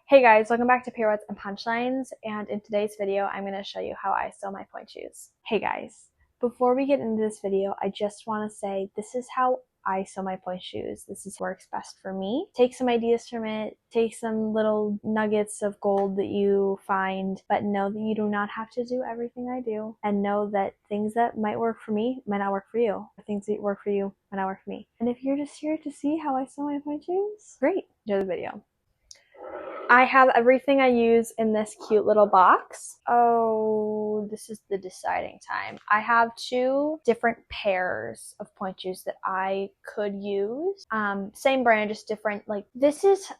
Hey guys, welcome back to Pirouettes and Punchlines, and in today's video I'm going to show you how I sew my pointe shoes. Hey guys, before we get into this video, I just want to say this is how I sew my pointe shoes. This is what works best for me. Take some ideas from it, take some little nuggets of gold that you find, but know that you do not have to do everything I do, and know that things that might work for me might not work for you, or things that work for you might not work for me. And if you're just here to see how I sew my pointe shoes, great, enjoy the video. I have everything I use in this cute little box. Oh, this is the deciding time. I have two different pairs of pointe shoes that I could use. Same brand, just different.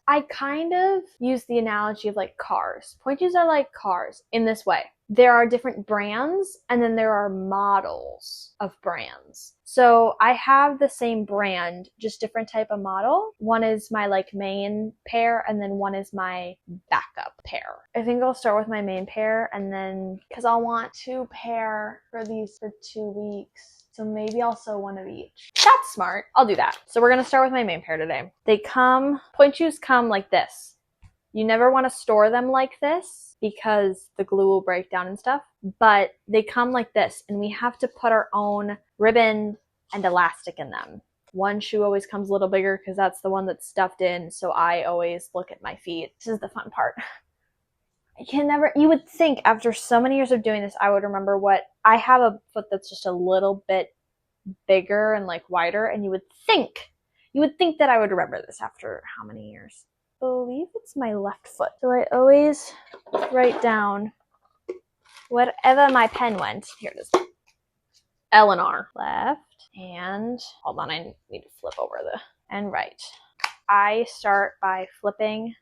I kind of use the analogy of like cars. Pointe shoes are like cars in this way. There are different brands and then there are models of brands. So I have the same brand, just different type of model. One is my main pair and then one is my backup pair. I think I'll start with my main pair and then, because I'll want two pair for these for 2 weeks. So maybe I'll sew one of each. That's smart. I'll do that. So we're going to start with my main pair today. Pointe shoes come like this. You never want to store them like this because the glue will break down and stuff, but they come like this and we have to put our own ribbon and elastic in them. One shoe always comes a little bigger because that's the one that's stuffed in, so I always look at my feet. This is the fun part. You would think after so many years of doing this, I would remember I have a foot that's just a little bit bigger and wider, and you would think that I would remember this after how many years? I believe it's my left foot. So I always write down wherever my pen went. Here it is. Eleanor. Left. And hold on, I need to flip over and right. I start by flipping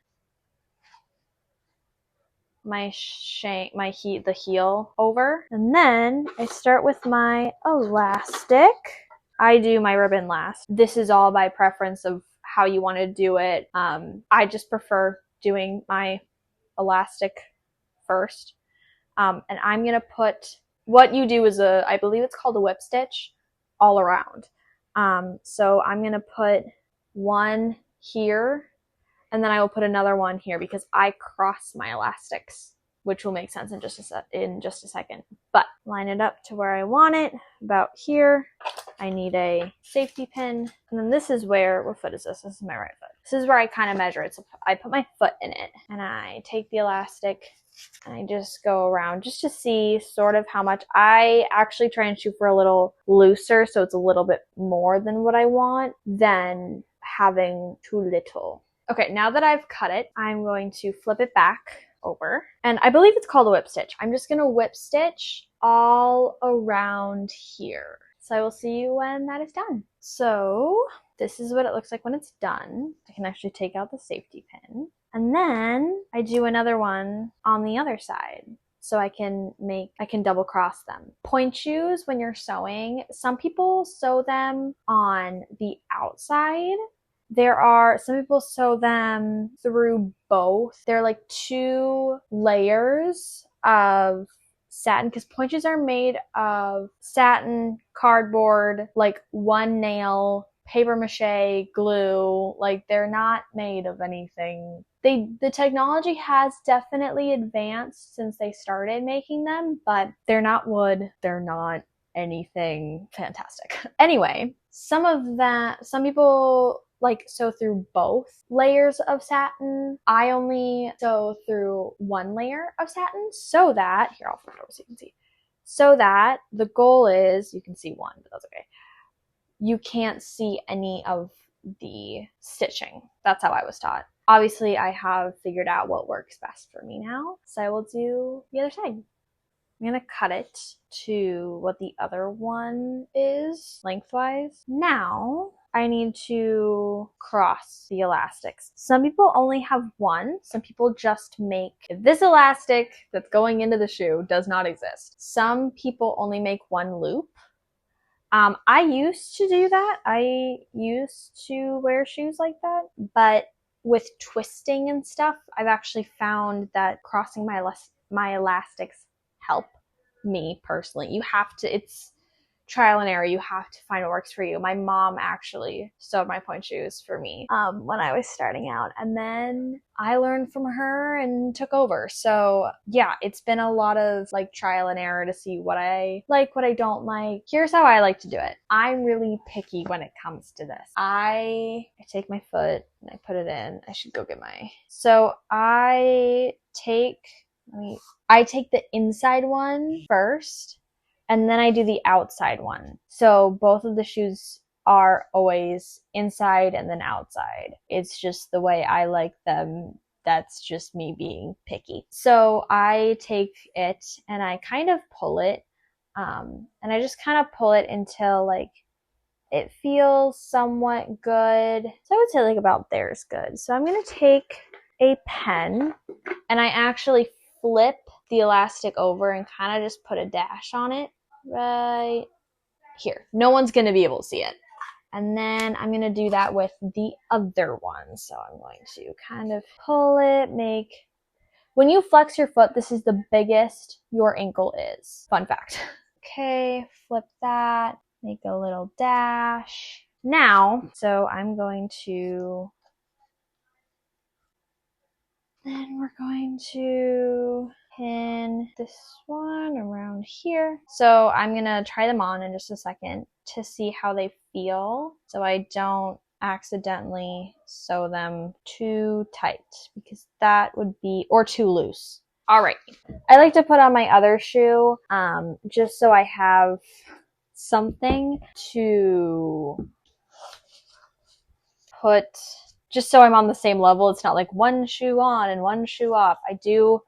the heel over. And then I start with my elastic. I do my ribbon last. This is all by preference of how you want to do it. I just prefer doing my elastic first. And I'm going to put, what you do is I believe it's called a whip stitch all around. So I'm going to put one here and then I will put another one here because I cross my elastics, which will make sense in just a second. But line it up to where I want it, about here. I need a safety pin. And then this is where, what foot is this? This is my right foot. This is where I kind of measure it. So I put my foot in it and I take the elastic and I just go around just to see sort of how much. I actually try and shoot for a little looser, so it's a little bit more than what I want than having too little. Okay, now that I've cut it, I'm going to flip it back over. And I believe it's called a whip stitch. I'm just going to whip stitch all around here. So I will see you when that is done. So this is what it looks like when it's done. I can actually take out the safety pin. And then I do another one on the other side. So I can double cross them. Pointe shoes, when you're sewing, some people sew them on the outside. Some people sew them through both. They're like 2 layers of satin, because pointe shoes are made of satin, cardboard, 1 nail, paper mache, glue. They're not made of anything. The technology has definitely advanced since they started making them, but they're not wood. They're not anything fantastic. Anyway, some people sew through both layers of satin. I only sew through 1 layer of satin so that, here, I'll flip it over so you can see. So that the goal is, you can see one, but that's okay. You can't see any of the stitching. That's how I was taught. Obviously, I have figured out what works best for me now, so I will do the other side. I'm gonna cut it to what the other one is, lengthwise. Now, I need to cross the elastics. Some people only have one. Some people just make this elastic that's going into the shoe does not exist. Some people only make 1 loop. I used to do that. I used to wear shoes like that, but with twisting and stuff, I've actually found that crossing my elastics help me personally. You have to, trial and error. You have to find what works for you. My mom actually sewed my pointe shoes for me when I was starting out, and then I learned from her and took over. So yeah, it's been a lot of like trial and error to see what I like, what I don't like. Here's how I like to do it. I'm really picky when it comes to this. I take my foot and I put it in. I should go get my... So I take the inside one first, and then I do the outside one. So both of the shoes are always inside and then outside. It's just the way I like them. That's just me being picky. So I take it and I kind of pull it, and I just kind of pull it until like it feels somewhat good. So I would say like about there's good. So I'm gonna take a pen and I actually flip the elastic over and kind of just put a dash on it right here. No one's gonna be able to see it. And then I'm gonna do that with the other one. So I'm going to kind of pull it, when you flex your foot, this is the biggest your ankle is. Fun fact. Okay, flip that, make a little dash. Now, so I'm going to... Then we're going to pin this one around here. So I'm gonna try them on in just a second to see how they feel, so I don't accidentally sew them too tight, because that would be, or too loose. All right, I like to put on my other shoe just so I have something to put, just so I'm on the same level. It's not like one shoe on and one shoe off. I do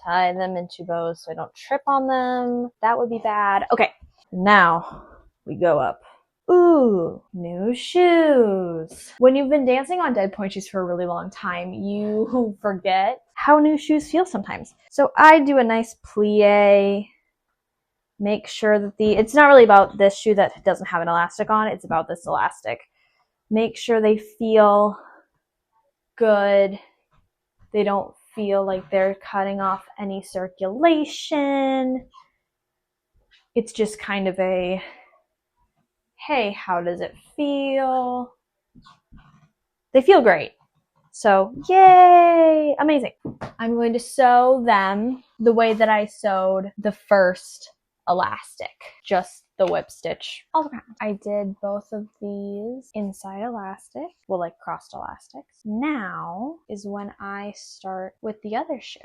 tie them into bows so I don't trip on them. That would be bad. Okay, now we go up. Ooh, new shoes. When you've been dancing on dead pointe shoes for a really long time, you forget how new shoes feel sometimes. So I do a nice plie. Make sure that it's not really about this shoe that doesn't have an elastic on it. It's about this elastic. Make sure they feel good. They don't feel like they're cutting off any circulation. It's just kind of a, hey, how does it feel? They feel great. So, yay! Amazing. I'm going to sew them the way that I sewed the first elastic, just the whip stitch all around. I did both of these inside elastic, well, like crossed elastics. Now is when I start with the other shoe.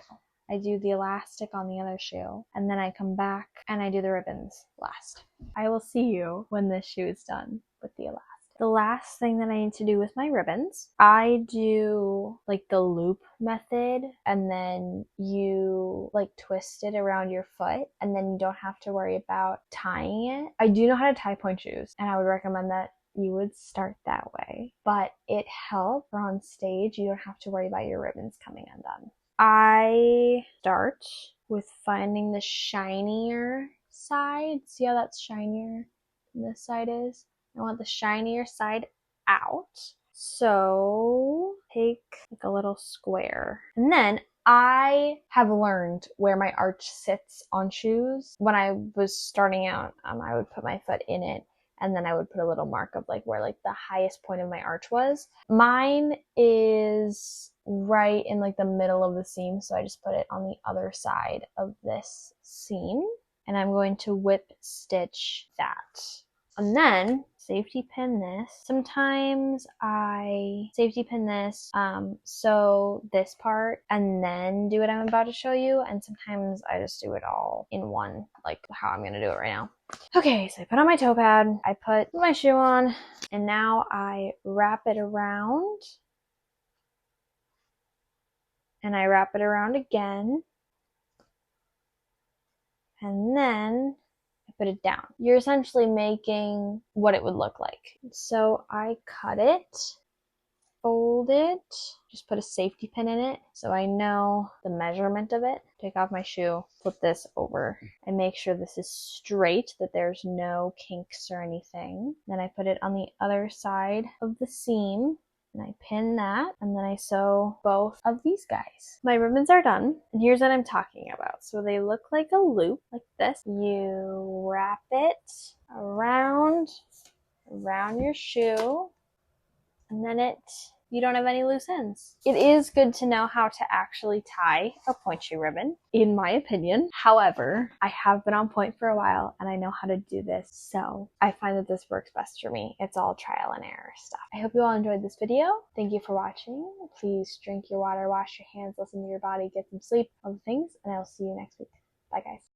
I do the elastic on the other shoe, and then I come back and I do the ribbons last. I will see you when this shoe is done with the elastic. The last thing that I need to do with my ribbons, I do like the loop method, and then you like twist it around your foot, and then you don't have to worry about tying it. I do know how to tie pointe shoes, and I would recommend that you would start that way, but it helps for on stage. You don't have to worry about your ribbons coming undone. I start with finding the shinier side. See how that's shinier than this side is? I want the shinier side out. So take like a little square. And then I have learned where my arch sits on shoes. When I was starting out, I would put my foot in it, and then I would put a little mark of like where like the highest point of my arch was. Mine is right in like the middle of the seam, so I just put it on the other side of this seam, and I'm going to whip stitch that. And then safety pin this. Sometimes I safety pin this, sew this part, and then do what I'm about to show you. And sometimes I just do it all in one, like how I'm gonna do it right now. Okay, so I put on my toe pad, I put my shoe on, and now I wrap it around. And I wrap it around again. And then put it down. You're essentially making what it would look like. So I cut it, fold it, just put a safety pin in it so I know the measurement of it. Take off my shoe, flip this over, and make sure this is straight, that there's no kinks or anything. Then I put it on the other side of the seam, and I pin that, and then I sew both of these guys. My ribbons are done, and here's what I'm talking about. So they look like a loop, like this. You wrap it around your shoe, and then you don't have any loose ends. It is good to know how to actually tie a point shoe ribbon, in my opinion. However, I have been on pointe for a while and I know how to do this, so I find that this works best for me. It's all trial and error stuff. I hope you all enjoyed this video. Thank you for watching. Please drink your water, wash your hands, listen to your body, get some sleep, all the things, and I will see you next week. Bye guys.